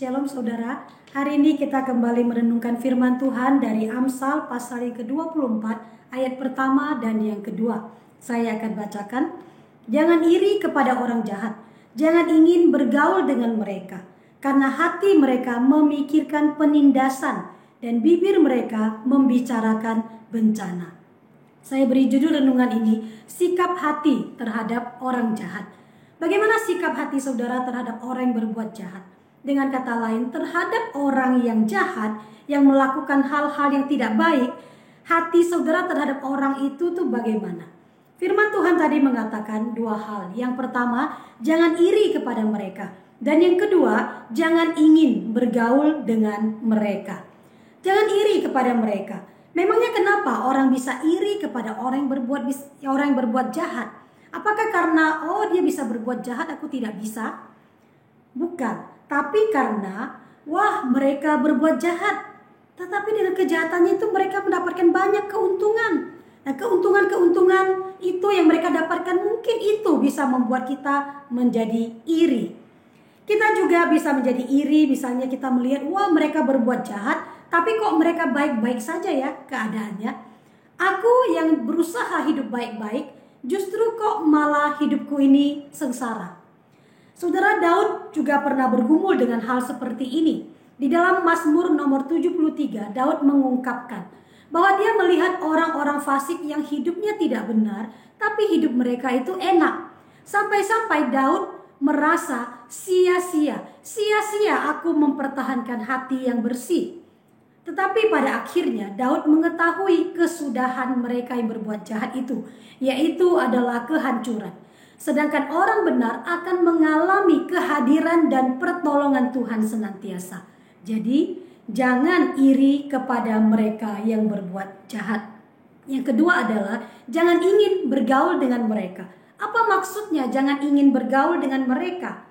Shalom saudara, hari ini kita kembali merenungkan firman Tuhan dari Amsal pasal yang ke-24 ayat pertama dan yang kedua. Saya akan bacakan. Jangan iri kepada orang jahat, jangan ingin bergaul dengan mereka, karena hati mereka memikirkan penindasan dan bibir mereka membicarakan bencana. Saya beri judul renungan ini, sikap hati terhadap orang jahat. Bagaimana sikap hati saudara terhadap orang yang berbuat jahat? Dengan kata lain, terhadap orang yang jahat, yang melakukan hal-hal yang tidak baik, hati saudara terhadap orang itu tuh bagaimana? Firman Tuhan tadi mengatakan dua hal. Yang pertama, jangan iri kepada mereka. Dan yang kedua, jangan ingin bergaul dengan mereka. Jangan iri kepada mereka. Memangnya kenapa orang bisa iri kepada orang yang berbuat jahat? Apakah karena dia bisa berbuat jahat, aku tidak bisa? Bukan. Tapi karena mereka berbuat jahat, tetapi dengan kejahatannya itu mereka mendapatkan banyak keuntungan. Nah, keuntungan itu yang mereka dapatkan mungkin itu bisa membuat kita menjadi iri. Kita juga bisa menjadi iri, misalnya kita melihat mereka berbuat jahat, tapi kok mereka baik-baik saja ya keadaannya. Aku yang berusaha hidup baik-baik, justru kok malah hidupku ini sengsara. Saudara, Daud juga pernah bergumul dengan hal seperti ini. Di dalam Mazmur nomor 73, Daud mengungkapkan bahwa dia melihat orang-orang fasik yang hidupnya tidak benar, tapi hidup mereka itu enak. Sampai-sampai Daud merasa sia-sia aku mempertahankan hati yang bersih. Tetapi pada akhirnya Daud mengetahui kesudahan mereka yang berbuat jahat itu, yaitu adalah kehancuran. Sedangkan orang benar akan mengalami kehadiran dan pertolongan Tuhan senantiasa. Jadi jangan iri kepada mereka yang berbuat jahat. Yang kedua adalah jangan ingin bergaul dengan mereka. Apa maksudnya jangan ingin bergaul dengan mereka?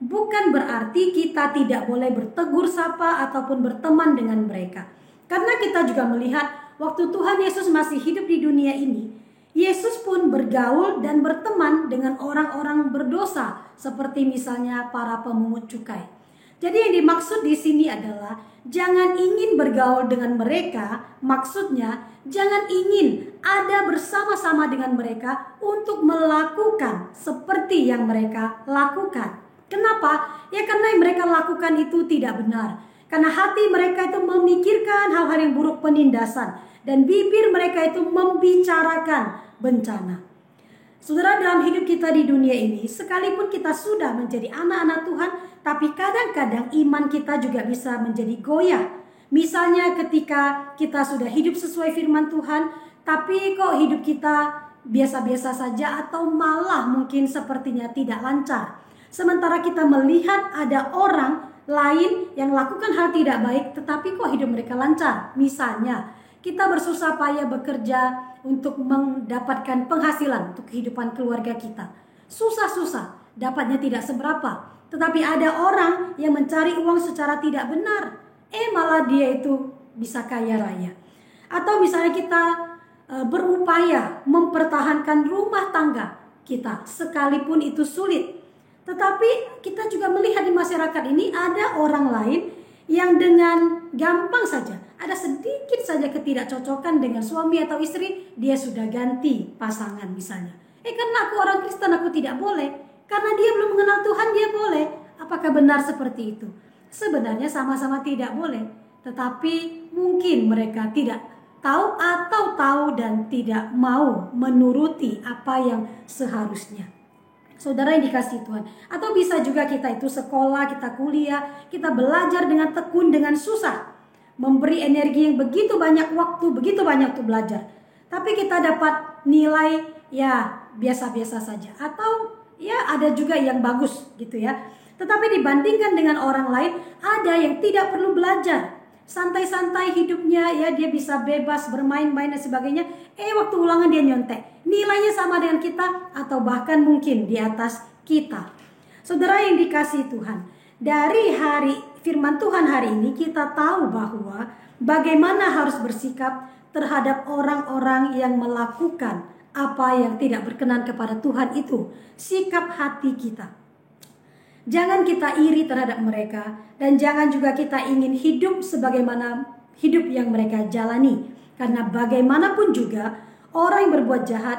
Bukan berarti kita tidak boleh bertegur sapa ataupun berteman dengan mereka. Karena kita juga melihat waktu Tuhan Yesus masih hidup di dunia ini, Yesus pun bergaul dan berteman dengan orang-orang berdosa, seperti misalnya para pemungut cukai. Jadi yang dimaksud di sini adalah jangan ingin bergaul dengan mereka, maksudnya jangan ingin ada bersama-sama dengan mereka untuk melakukan seperti yang mereka lakukan. Kenapa? Ya karena yang mereka lakukan itu tidak benar. Karena hati mereka itu memikirkan hal-hal yang buruk, penindasan, dan bibir mereka itu membicarakan bencana. Saudara, dalam hidup kita di dunia ini, sekalipun kita sudah menjadi anak-anak Tuhan, tapi kadang-kadang iman kita juga bisa menjadi goyah. Misalnya ketika kita sudah hidup sesuai firman Tuhan, tapi kok hidup kita biasa-biasa saja atau malah mungkin sepertinya tidak lancar. Sementara kita melihat ada orang lain yang lakukan hal tidak baik, tetapi kok hidup mereka lancar. Misalnya, kita bersusah payah bekerja untuk mendapatkan penghasilan untuk kehidupan keluarga kita. Susah-susah, dapatnya tidak seberapa. Tetapi ada orang yang mencari uang secara tidak benar. Malah dia itu bisa kaya raya. Atau misalnya kita berupaya mempertahankan rumah tangga kita, sekalipun itu sulit. Tetapi kita juga melihat di masyarakat ini ada orang lain yang dengan gampang saja, ada sedikit saja ketidakcocokan dengan suami atau istri, dia sudah ganti pasangan misalnya. Karena aku orang Kristen aku tidak boleh, karena dia belum mengenal Tuhan dia boleh. Apakah benar seperti itu? Sebenarnya sama-sama tidak boleh, tetapi mungkin mereka tidak tahu atau tahu dan tidak mau menuruti apa yang seharusnya. Saudara yang dikasihi Tuhan, atau bisa juga kita itu sekolah, kita kuliah, kita belajar dengan tekun, dengan susah, memberi energi yang begitu banyak waktu, begitu banyak untuk belajar, tapi kita dapat nilai biasa-biasa saja, atau ada juga yang bagus gitu ya. Tetapi dibandingkan dengan orang lain, ada yang tidak perlu belajar, santai-santai hidupnya, dia bisa bebas bermain-main dan sebagainya. Waktu ulangan dia nyontek, nilainya sama dengan kita atau bahkan mungkin di atas kita. Saudara yang dikasihi Tuhan, dari hari firman Tuhan hari ini kita tahu bahwa bagaimana harus bersikap terhadap orang-orang yang melakukan apa yang tidak berkenan kepada Tuhan itu, sikap hati kita. Jangan kita iri terhadap mereka, dan jangan juga kita ingin hidup sebagaimana hidup yang mereka jalani. Karena bagaimanapun juga orang yang berbuat jahat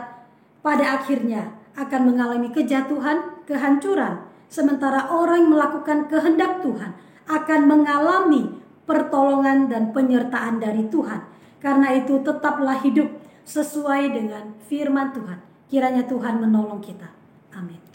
pada akhirnya akan mengalami kejatuhan, kehancuran. Sementara orang yang melakukan kehendak Tuhan akan mengalami pertolongan dan penyertaan dari Tuhan. Karena itu tetaplah hidup sesuai dengan firman Tuhan. Kiranya Tuhan menolong kita. Amin.